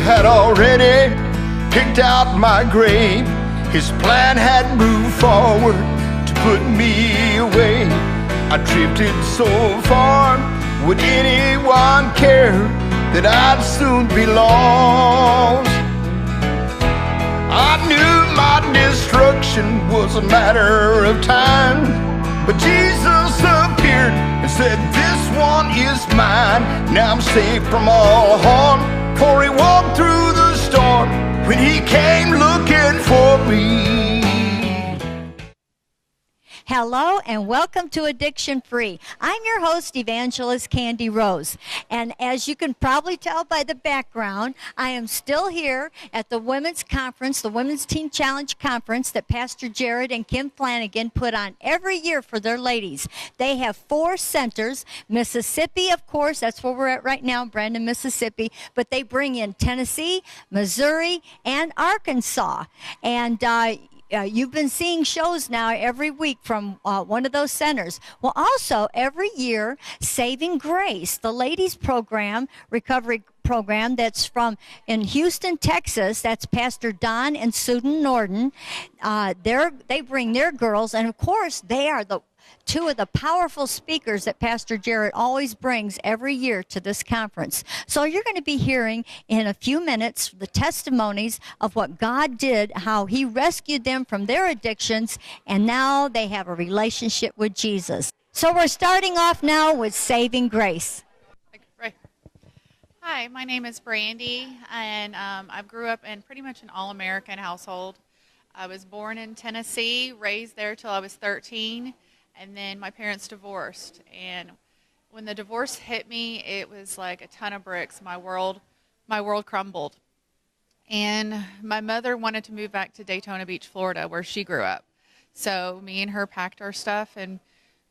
had already picked out my grave. His plan had moved forward to put me away. I drifted so far, would anyone care that I'd soon be lost? I knew my destruction was a matter of time, but Jesus appeared and said, this one is mine. Now I'm safe from all harm, for he walked through the storm when he came looking for me. Hello and welcome to Addiction Free. I'm your host, Evangelist Kandi Rose. And as you can probably tell by the background, I am still here at the Women's Conference, the Women's Teen Challenge Conference that Pastor Jared and Kim Flanagan put on every year for their ladies. They have 4 centers. Mississippi, of course, that's where we're at right now, Brandon, Mississippi. But they bring in Tennessee, Missouri, and Arkansas. And you've been seeing shows now every week from one of those centers. Well, also, every year, Saving Grace, the ladies program, recovery program that's from in Houston, Texas, that's Pastor Don and Susan Norden. They bring their girls, and of course, they are the 2 of the powerful speakers that Pastor Jarrett always brings every year to this conference. So you're going to be hearing in a few minutes the testimonies of what God did, how he rescued them from their addictions, and now they have a relationship with Jesus. So we're starting off now with Saving Grace. Hi, my name is Brandy, and I grew up in pretty much an all-American household. I was born in Tennessee, raised there till I was 13. And then my parents divorced, and when the divorce hit me, it was like a ton of bricks. My world crumbled. And my mother wanted to move back to Daytona Beach, Florida, where she grew up. So me and her packed our stuff and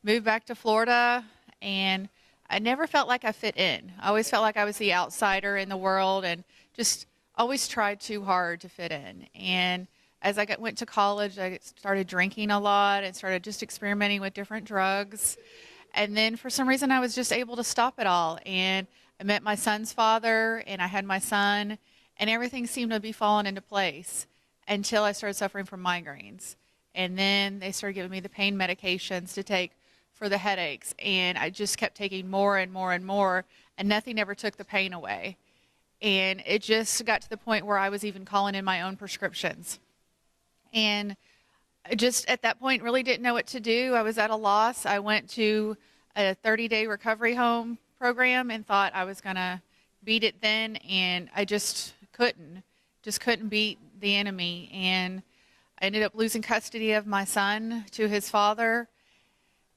moved back to Florida, and I never felt like I fit in. I always felt like I was the outsider in the world and just always tried too hard to fit in. And as I went to college, I started drinking a lot and started just experimenting with different drugs. And then for some reason, I was just able to stop it all. And I met my son's father, and I had my son, and everything seemed to be falling into place until I started suffering from migraines. And then they started giving me the pain medications to take for the headaches. And I just kept taking more and more and more, and nothing ever took the pain away. And it just got to the point where I was even calling in my own prescriptions. And I just at that point really didn't know what to do. I was at a loss. I went to a 30-day recovery home program and thought I was going to beat it then, and I just couldn't beat the enemy. And I ended up losing custody of my son to his father,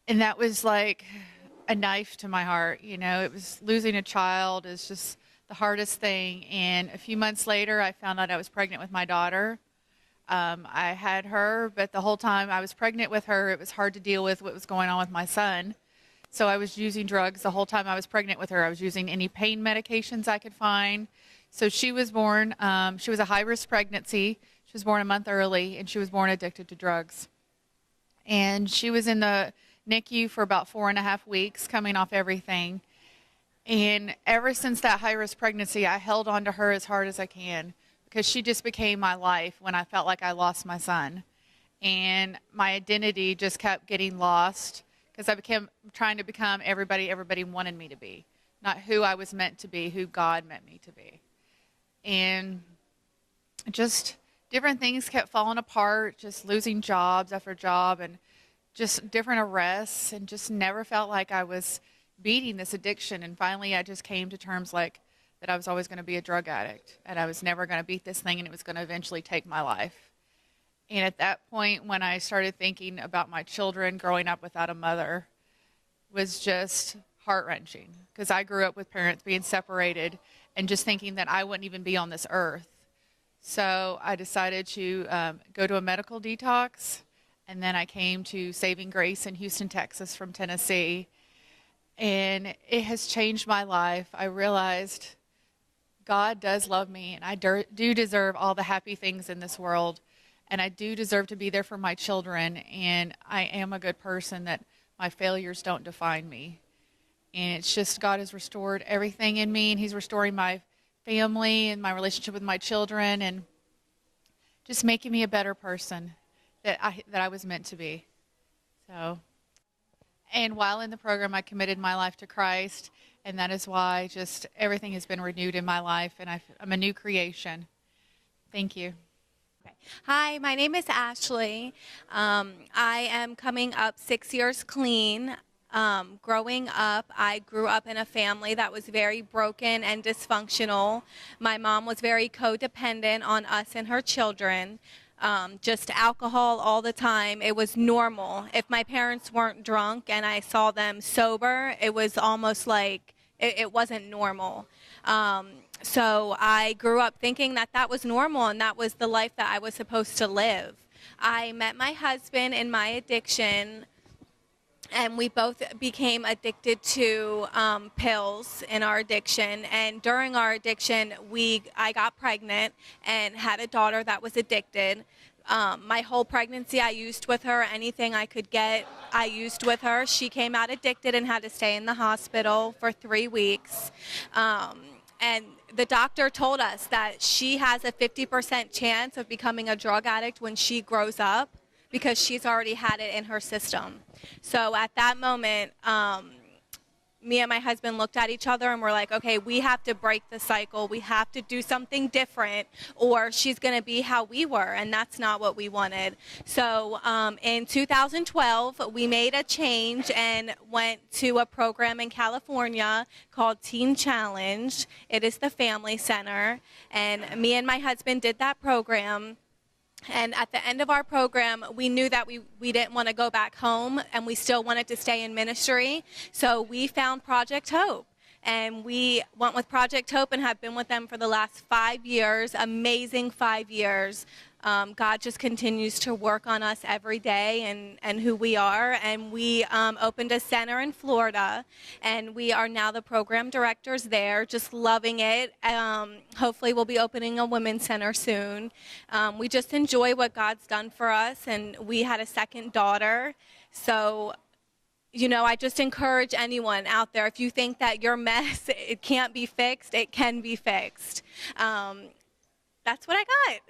and that was like a knife to my heart. You know, it was losing a child is just the hardest thing. And a few months later, I found out I was pregnant with my daughter. I had her, but the whole time I was pregnant with her, it was hard to deal with what was going on with my son. So I was using drugs the whole time I was pregnant with her. I was using any pain medications I could find. So she was born, she was a high-risk pregnancy. She was born a month early, and she was born addicted to drugs. And she was in the NICU for about 4.5 weeks, coming off everything. And ever since that high-risk pregnancy, I held on to her as hard as I can, because she just became my life when I felt like I lost my son. And my identity just kept getting lost because I became trying to become everybody wanted me to be, not who I was meant to be, who God meant me to be. And just different things kept falling apart, just losing jobs after job and just different arrests, and just never felt like I was beating this addiction. And finally I just came to terms like that I was always going to be a drug addict, and I was never going to beat this thing, and it was going to eventually take my life. And at that point, when I started thinking about my children growing up without a mother, was just heart-wrenching, because I grew up with parents being separated and just thinking that I wouldn't even be on this earth. So I decided to go to a medical detox, and then I came to Saving Grace in Houston, Texas from Tennessee, and it has changed my life. I realized God does love me, and I do deserve all the happy things in this world, and I do deserve to be there for my children, and I am a good person, that my failures don't define me. And it's just God has restored everything in me, and he's restoring my family and my relationship with my children, and just making me a better person that I was meant to be. So, and while in the program, I committed my life to Christ, and that is why just everything has been renewed in my life, and I'm a new creation. Thank you. Hi, my name is Ashley. I am coming up 6 years clean. Growing up, I grew up in a family that was very broken and dysfunctional. My mom was very codependent on us and her children. Just alcohol all the time. It was normal. If my parents weren't drunk and I saw them sober, it was almost like it wasn't normal. So I grew up thinking that that was normal and that was the life that I was supposed to live. I met my husband in my addiction, and we both became addicted to pills in our addiction. And during our addiction, I got pregnant and had a daughter that was addicted. My whole pregnancy, I used with her. Anything I could get, I used with her. She came out addicted and had to stay in the hospital for 3 weeks. And the doctor told us that she has a 50% chance of becoming a drug addict when she grows up because she's already had it in her system. So at that moment, me and my husband looked at each other and we're like, okay, we have to break the cycle. We have to do something different, or she's going to be how we were, and that's not what we wanted. So in 2012, we made a change and went to a program in California called Teen Challenge. It is the family center, and me and my husband did that program. And at the end of our program, we knew that we didn't want to go back home, and we still wanted to stay in ministry. So we found Project Hope. And we went with Project Hope and have been with them for the last 5 years, amazing 5 years. God just continues to work on us every day and who we are. And we opened a center in Florida, and we are now the program directors there, just loving it. Hopefully we'll be opening a women's center soon. We just enjoy what God's done for us, and we had a second daughter. So, you know, I just encourage anyone out there, if you think that your mess, it can't be fixed, it can be fixed. That's what I got.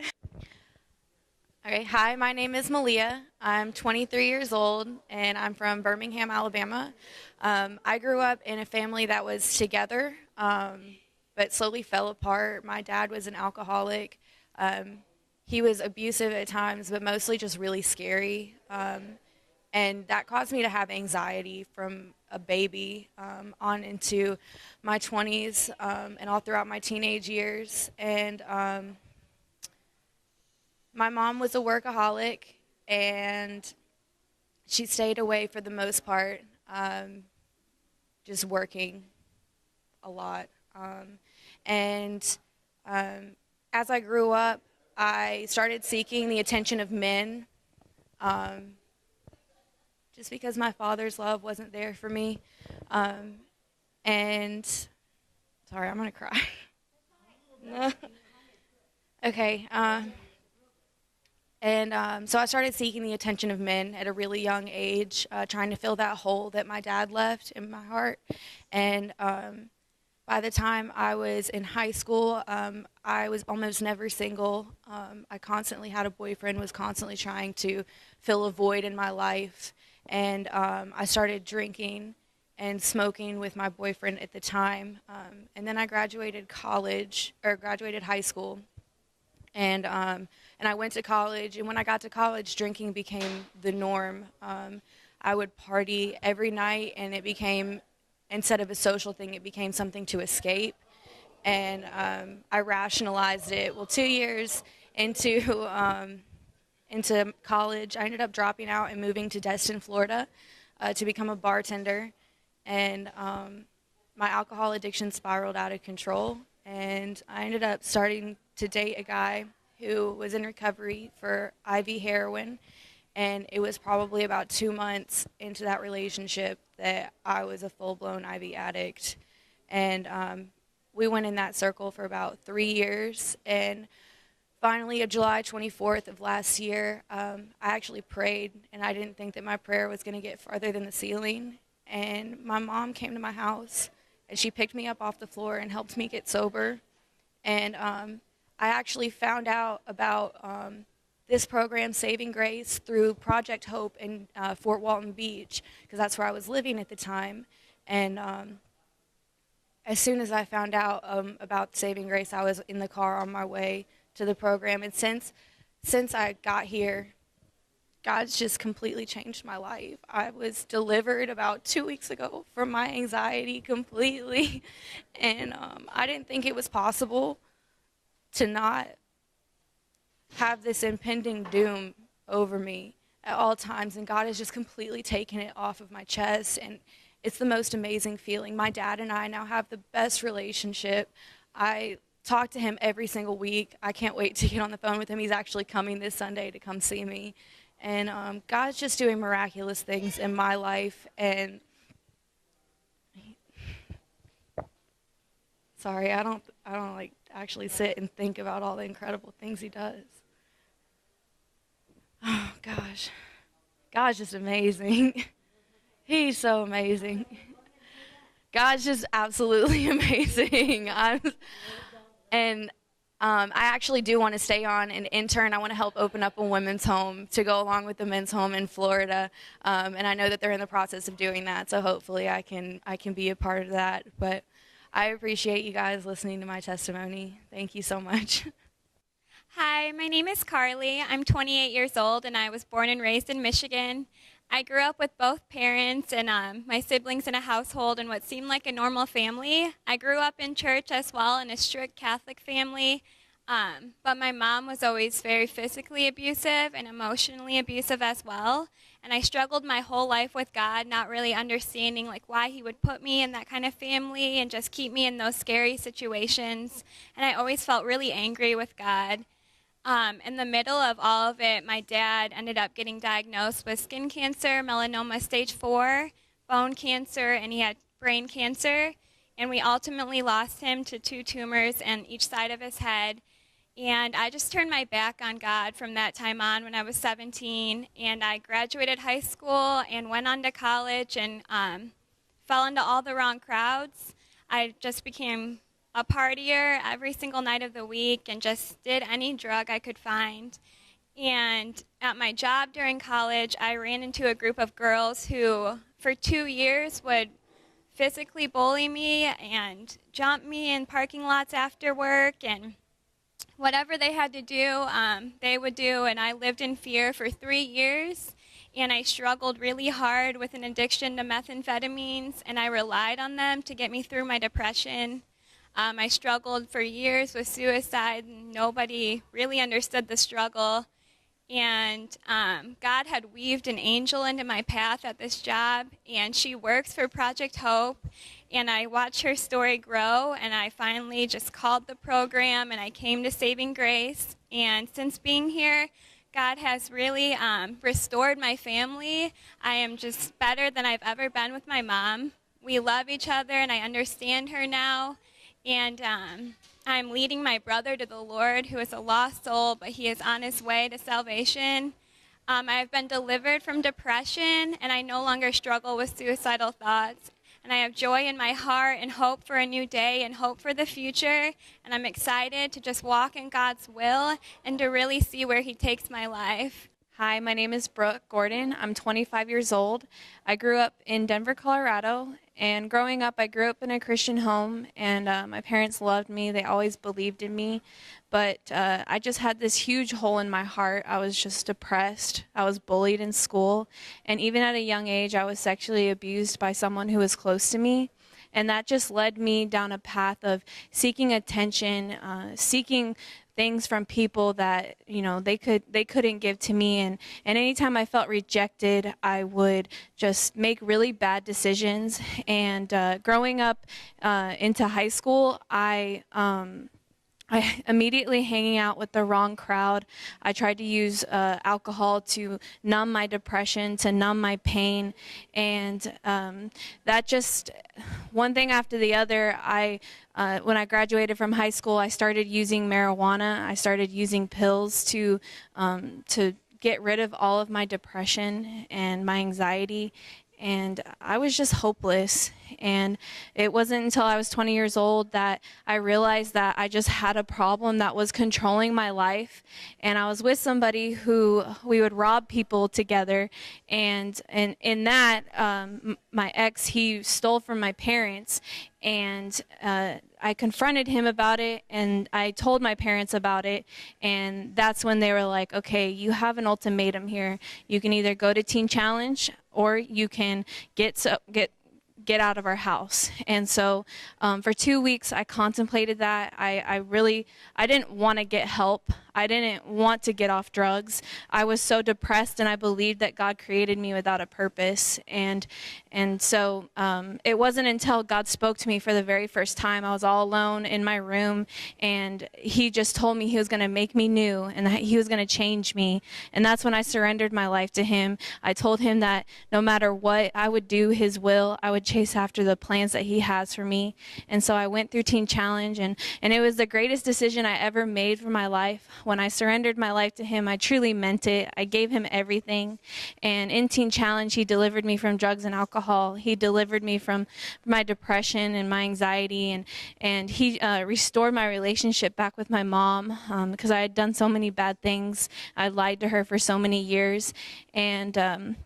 All right, hi, my name is Malia. I'm 23 years old, and I'm from Birmingham, Alabama. I grew up in a family that was together, but slowly fell apart. My dad was an alcoholic. He was abusive at times, but mostly just really scary. And that caused me to have anxiety from a baby on into my 20s and all throughout my teenage years. And my mom was a workaholic, and she stayed away for the most part, just working a lot. As I grew up, I started seeking the attention of men, just because my father's love wasn't there for me. And sorry, I'm gonna cry. Okay. So I started seeking the attention of men at a really young age, trying to fill that hole that my dad left in my heart. And by the time I was in high school, I was almost never single. I constantly had a boyfriend, was constantly trying to fill a void in my life. And I started drinking and smoking with my boyfriend at the time. And then I graduated high school. And I went to college, and when I got to college, drinking became the norm. I would party every night, and it became, instead of a social thing, it became something to escape. And I rationalized it. Well, 2 years into college, I ended up dropping out and moving to Destin, Florida, to become a bartender. And my alcohol addiction spiraled out of control, and I ended up starting to date a guy who was in recovery for IV heroin, and it was probably about 2 months into that relationship that I was a full-blown IV addict. And we went in that circle for about 3 years, and finally, on July 24th of last year, I actually prayed, and I didn't think that my prayer was going to get farther than the ceiling. And my mom came to my house, and she picked me up off the floor and helped me get sober. And I actually found out about this program, Saving Grace, through Project Hope in Fort Walton Beach, because that's where I was living at the time. And as soon as I found out about Saving Grace, I was in the car on my way to the program. And since I got here, God's just completely changed my life. I was delivered about 2 weeks ago from my anxiety completely. And I didn't think it was possible to not have this impending doom over me at all times. And God has just completely taken it off of my chest. And it's the most amazing feeling. My dad and I now have the best relationship. I talk to him every single week. I can't wait to get on the phone with him. He's actually coming this Sunday to come see me. And God's just doing miraculous things in my life. And sorry, I don't like actually sit and think about all the incredible things he does. Oh gosh, God's just amazing. He's so amazing. God's just absolutely amazing. I actually do want to stay on and intern. I want to help open up a women's home to go along with the men's home in Florida. And I know that they're in the process of doing that, so hopefully I can be a part of that. But I appreciate you guys listening to my testimony. Thank you so much. Hi, my name is Carly. I'm 28 years old, and I was born and raised in Michigan. I grew up with both parents and my siblings in a household in what seemed like a normal family. I grew up in church as well in a strict Catholic family, but my mom was always very physically abusive and emotionally abusive as well. And I struggled my whole life with God, not really understanding like why he would put me in that kind of family and just keep me in those scary situations. And I always felt really angry with God. In the middle of all of it, my dad ended up getting diagnosed with skin cancer, melanoma stage 4, bone cancer, and he had brain cancer. And we ultimately lost him to 2 tumors in each side of his head. And I just turned my back on God from that time on when I was 17. And I graduated high school and went on to college and fell into all the wrong crowds. I just became a partier every single night of the week and just did any drug I could find. And at my job during college, I ran into a group of girls who, for 2 years, would physically bully me and jump me in parking lots after work, and whatever they had to do, they would do. And I lived in fear for 3 years, and I struggled really hard with an addiction to methamphetamines, and I relied on them to get me through my depression. I struggled for years with suicide, and nobody really understood the struggle. And God had weaved an angel into my path at this job, and she works for Project Hope. And I watched her story grow, and I finally just called the program, and I came to Saving Grace. And since being here, God has really restored my family. I am just better than I've ever been with my mom. We love each other, and I understand her now. And I'm leading my brother to the Lord, who is a lost soul, but he is on his way to salvation. I have been delivered from depression, and I no longer struggle with suicidal thoughts. And I have joy in my heart and hope for a new day and hope for the future. And I'm excited to just walk in God's will and to really see where he takes my life. Hi, my name is Brooke Gordon. I'm 25 years old. I grew up in Denver, Colorado, and growing up, I grew up in a Christian home, and my parents loved me. They always believed in me, but I just had this huge hole in my heart. I was just depressed. I was bullied in school, and even at a young age, I was sexually abused by someone who was close to me. And that just led me down a path of seeking attention, seeking things from people that they couldn't give to me, and anytime I felt rejected, I would just make really bad decisions. And growing up into high school, I immediately hanging out with the wrong crowd. I tried to use alcohol to numb my depression, to numb my pain, and that just one thing after the other. When I graduated from high school, I started using marijuana. I started using pills to get rid of all of my depression and my anxiety. And I was just hopeless. And it wasn't until I was 20 years old that I realized that I just had a problem that was controlling my life. And I was with somebody who we would rob people together. And in that, my ex, he stole from my parents. And I confronted him about it, and I told my parents about it, and that's when they were like, okay, you have an ultimatum here. You can either go to Teen Challenge, or you can get out of our house. And so for 2 weeks, I contemplated that. I didn't want to get help. I didn't want to get off drugs. I was so depressed, and I believed that God created me without a purpose. And so it wasn't until God spoke to me for the very first time. I was all alone in my room, and he just told me he was going to make me new, and that he was going to change me. And that's when I surrendered my life to him. I told him that no matter what, I would do his will. I would chase after the plans that he has for me. And so I went through Teen Challenge, and it was the greatest decision I ever made for my life. When I surrendered my life to him, I truly meant it. I gave him everything. And in Teen Challenge, he delivered me from drugs and alcohol. He delivered me from my depression and my anxiety. And he restored my relationship back with my mom, because I had done so many bad things. I lied to her for so many years. And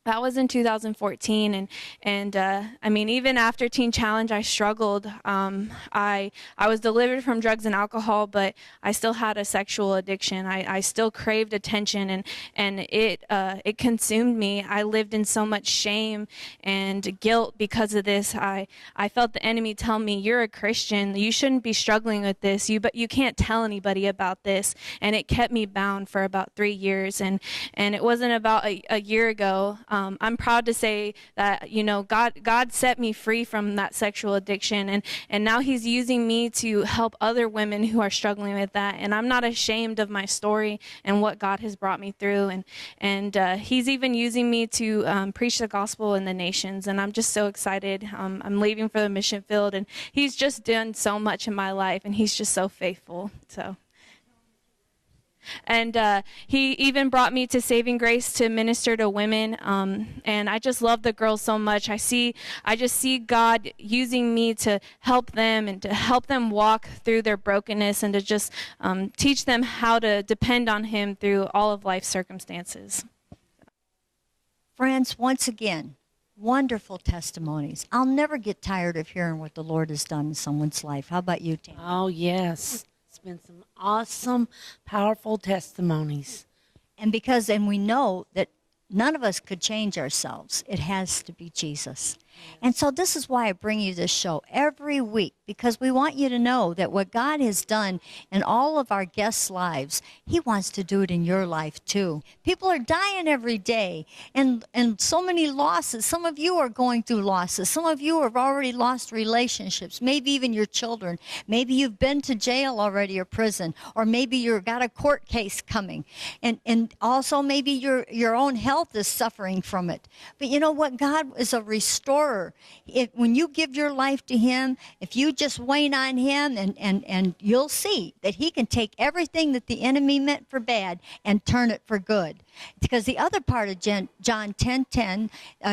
that was in 2014, and I mean, even after Teen Challenge, I struggled. I was delivered from drugs and alcohol, but I still had a sexual addiction. I still craved attention, and it consumed me. I lived in so much shame and guilt because of this. I felt the enemy tell me, "You're a Christian. You shouldn't be struggling with this. But you can't tell anybody about this." And it kept me bound for about 3 years. And it wasn't about a year ago. I'm proud to say that, God set me free from that sexual addiction, and now he's using me to help other women who are struggling with that. And I'm not ashamed of my story and what God has brought me through. And he's even using me to preach the gospel in the nations. And I'm just so excited. I'm leaving for the mission field, and he's just done so much in my life, and he's just so faithful. And he even brought me to Saving Grace to minister to women, and I just love the girls so much. I just see God using me to help them and to help them walk through their brokenness, and to just teach them how to depend on him through all of life's circumstances. Friends, once again, wonderful testimonies. I'll never get tired of hearing what the Lord has done in someone's life. How about you, Tam? Oh, yes. It's been some awesome, powerful testimonies. And we know that none of us could change ourselves. It has to be Jesus. And so this is why I bring you this show every week, because we want you to know that what God has done in all of our guests' lives, he wants to do it in your life too. People are dying every day, and so many losses. Some of you are going through losses. Some of you have already lost relationships, maybe even your children. Maybe you've been to jail already or prison, or maybe you've got a court case coming. And also maybe your own health is suffering from it. But you know what? God is a restorer. When you give your life to him, if you just wait on him, and you'll see that he can take everything that the enemy meant for bad and turn it for good. Because the other part of John 10:10,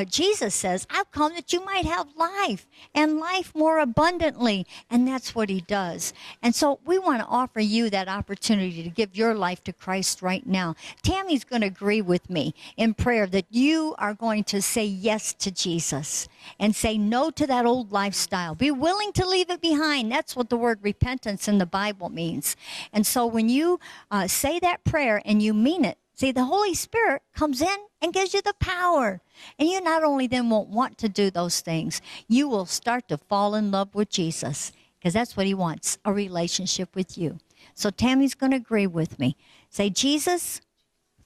Jesus says, "I've come that you might have life, and life more abundantly." And that's what he does. And so we want to offer you that opportunity to give your life to Christ right now. Tammy's going to agree with me in prayer that you are going to say yes to Jesus and say no to that old lifestyle. Be willing to leave it behind. That's what the word repentance in the Bible means. And so when you say that prayer and you mean it, see, the Holy Spirit comes in and gives you the power. And you not only then won't want to do those things, you will start to fall in love with Jesus, because that's what he wants, a relationship with you. So Tammy's going to agree with me. Say, "Jesus,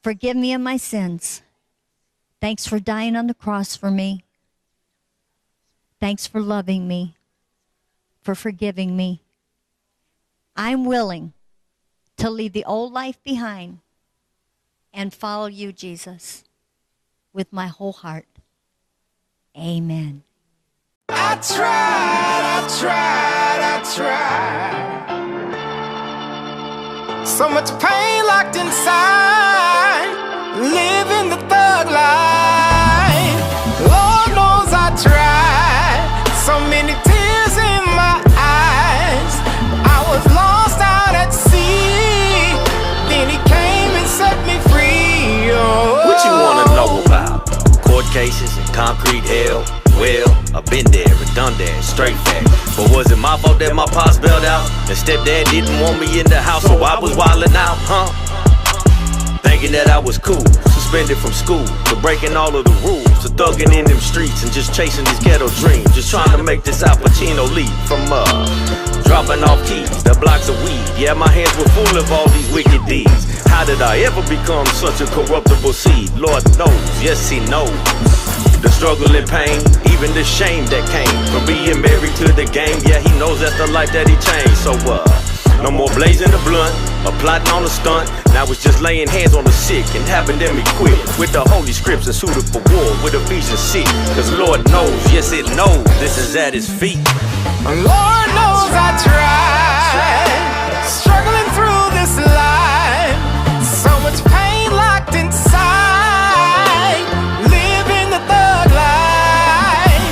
forgive me of my sins. Thanks for dying on the cross for me. Thanks for loving me, for forgiving me. I'm willing to leave the old life behind and follow you, Jesus, with my whole heart. Amen." I tried. So much pain locked inside, living the thug life. Lord knows I tried Concrete hell, well, I've been there, redundant, straight fact. But was it my fault that my pops bailed out? And stepdad didn't want me in the house, so I was wildin' out, huh? Thinking that I was cool, suspended from school, to breaking all of the rules, to thugging in them streets and just chasing these ghetto dreams. Just trying to make this Al Pacino leap from dropping off keys, the blocks of weed. Yeah, my hands were full of all these wicked deeds. How did I ever become such a corruptible seed? Lord knows, yes he knows. The struggle and pain, even the shame that came from being married to the game. Yeah, he knows that's the life that he changed. So no more blazing the blunt, or plotting on a stunt. Now it's just laying hands on the sick and having them equipped with the holy scripts and suited for war with Ephesians 6. Cause Lord knows, yes it knows, this is at his feet. Lord knows I tried, struggling through this life. So much pain locked inside, living the thug life.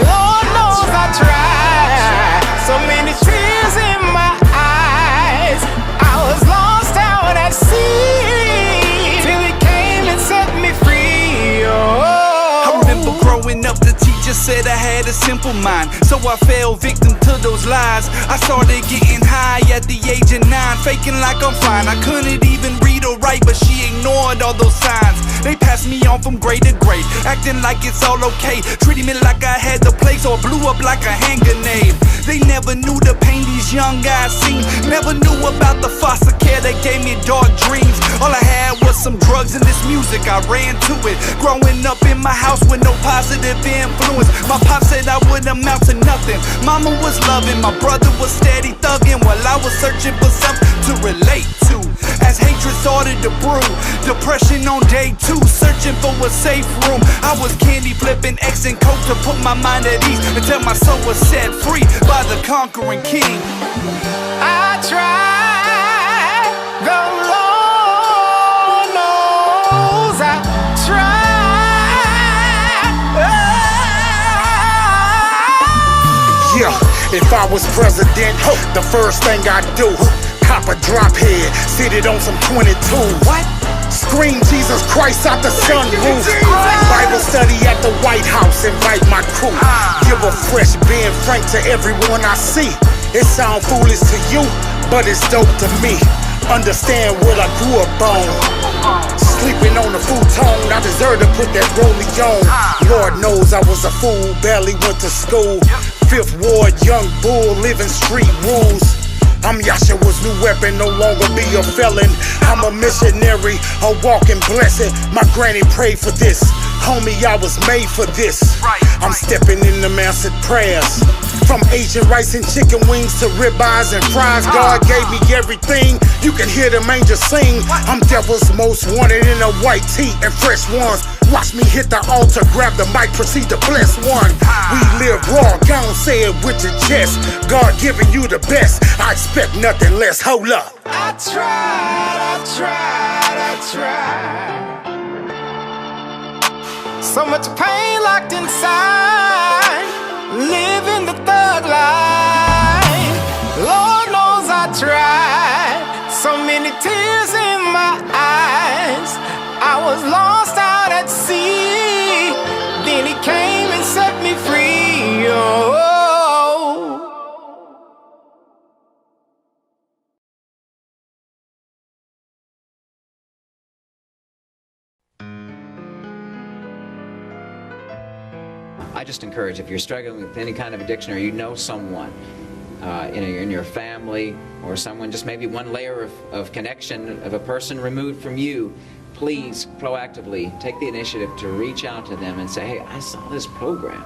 Lord knows I tried, so many tears in my eyes. I was lost out at sea, till he came and set me free. I remember growing up, the teacher said I had a simple mind, so I fell victim to those lies. I started getting high at the age of 9, faking like I'm fine. I couldn't even read or write, but she ignored all those signs. They passed me on from grade to grade, acting like it's all okay, treating me like I had the plague, so I blew up like a hand grenade. They never knew the pain these young guys seen, never knew about the foster care that gave me dark dreams. All I had was some drugs and this music, I ran to it. Growing up in my house with no positive influence, my pop said I would amount to nothing. Mama was loving, my brother was steady thugging, while I was searching for something to relate to. As hatred started to brew, depression on day 2, searching for a safe room. I was candy flipping X and coke to put my mind at ease, until my soul was set free by the conquering king. I tried, the Lord knows I tried. Yeah, if I was president, the first thing I'd do, cop a drop head, seated on some 22. What? Scream Jesus Christ out the sunroof. Bible study at the White House, invite my crew. Give a fresh Ben Frank to everyone I see. It sound foolish to you, but it's dope to me. Understand what I grew up on. Sleeping on the futon, I deserve to put that rollie on. Lord knows I was a fool, barely went to school. Fifth Ward, young bull, living street rules. I'm Yahshua's new weapon, no longer be a felon. I'm a missionary, a walking blessing. My granny prayed for this. Homie, I was made for this. I'm stepping in them answered prayers. From Asian rice and chicken wings to ribeyes and fries, God gave me everything. You can hear them angels sing. I'm devil's most wanted in a white tee and fresh ones. Watch me hit the altar, grab the mic, proceed to bless one. We live raw, gon' say it with your chest. God giving you the best, I expect nothing less. Hold up. I tried. So much pain locked inside, living the thug life. Lord knows I tried, so many tears in my eyes. I was lost out at sea, then he came and set me free. Oh. I just encourage, if you're struggling with any kind of addiction, or you know someone in your family, or someone, just maybe one layer of connection of a person removed from you, please proactively take the initiative to reach out to them and say, hey, I saw this program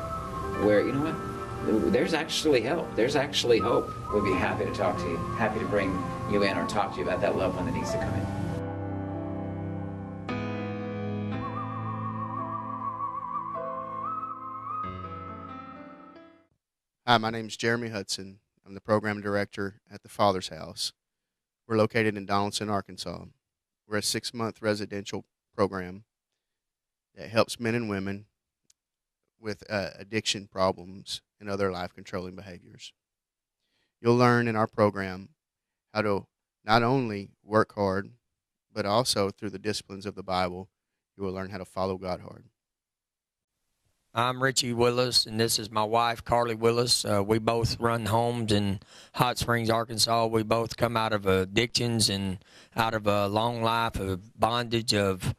where, you know what, there's actually help, there's actually hope. We'll be happy to talk to you, happy to bring you in or talk to you about that loved one that needs to come in. Hi, my name is Jeremy Hudson. I'm the program director at the Father's House. We're located in Donaldson, Arkansas. We're a 6-month residential program that helps men and women with addiction problems and other life-controlling behaviors. You'll learn in our program how to not only work hard, but also through the disciplines of the Bible, you will learn how to follow God hard. I'm Richie Willis, and this is my wife, Carly Willis. We both run homes in Hot Springs, Arkansas. We both come out of addictions and out of a long life of bondage of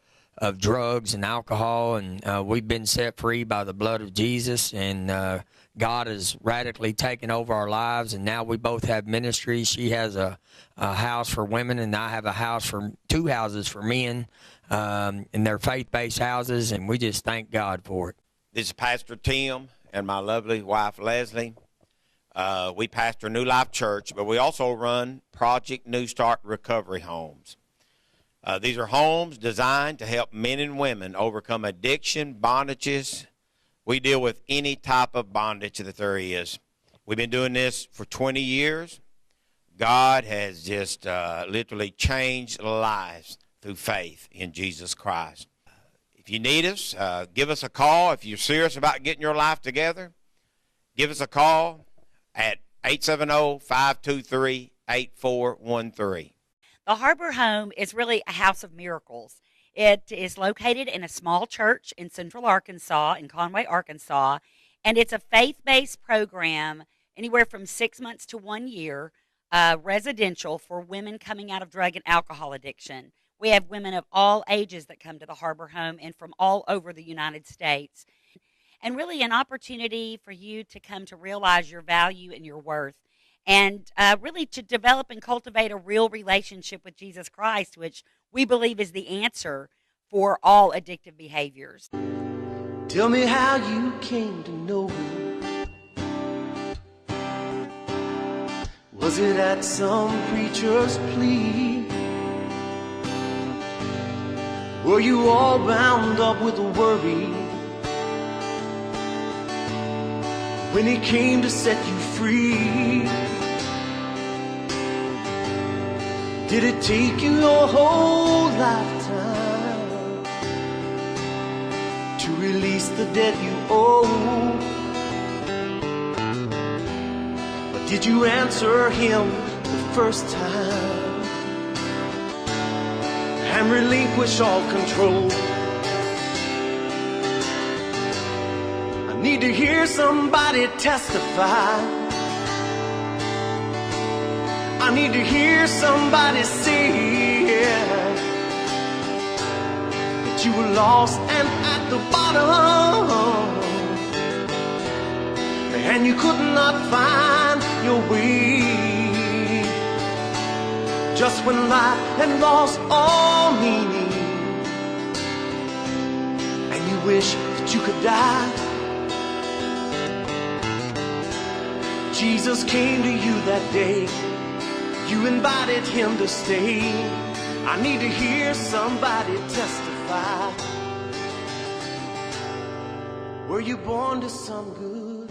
drugs and alcohol, and we've been set free by the blood of Jesus, and God has radically taken over our lives, and now we both have ministries. She has a house for women, and I have a house for 2 houses for men, and they're faith-based houses, and we just thank God for it. This is Pastor Tim and my lovely wife, Leslie. We pastor New Life Church, but we also run Project New Start Recovery Homes. These are homes designed to help men and women overcome addiction, bondages. We deal with any type of bondage that there is. We've been doing this for 20 years. God has just literally changed lives through faith in Jesus Christ. If you need us, give us a call. If you're serious about getting your life together, give us a call at 870-523-8413. The Harbor Home is really a house of miracles. It is located in a small church in central Arkansas, in Conway, Arkansas, and it's a faith-based program anywhere from 6 months to 1 year, residential for women coming out of drug and alcohol addiction. We have women of all ages that come to the Harbor Home and from all over the United States. And really an opportunity for you to come to realize your value and your worth, and really to develop and cultivate a real relationship with Jesus Christ, which we believe is the answer for all addictive behaviors. Tell me how you came to know me. Was it at some preacher's plea? Were you all bound up with worry when he came to set you free? Did it take you your whole lifetime to release the debt you owe? But did you answer him the first time and relinquish all control? I need to hear somebody testify. I need to hear somebody say that you were lost and at the bottom, and you could not find your way. Just when life had lost all meaning, and you wish that you could die, Jesus came to you that day. You invited him to stay. I need to hear somebody testify. Were you born to some good?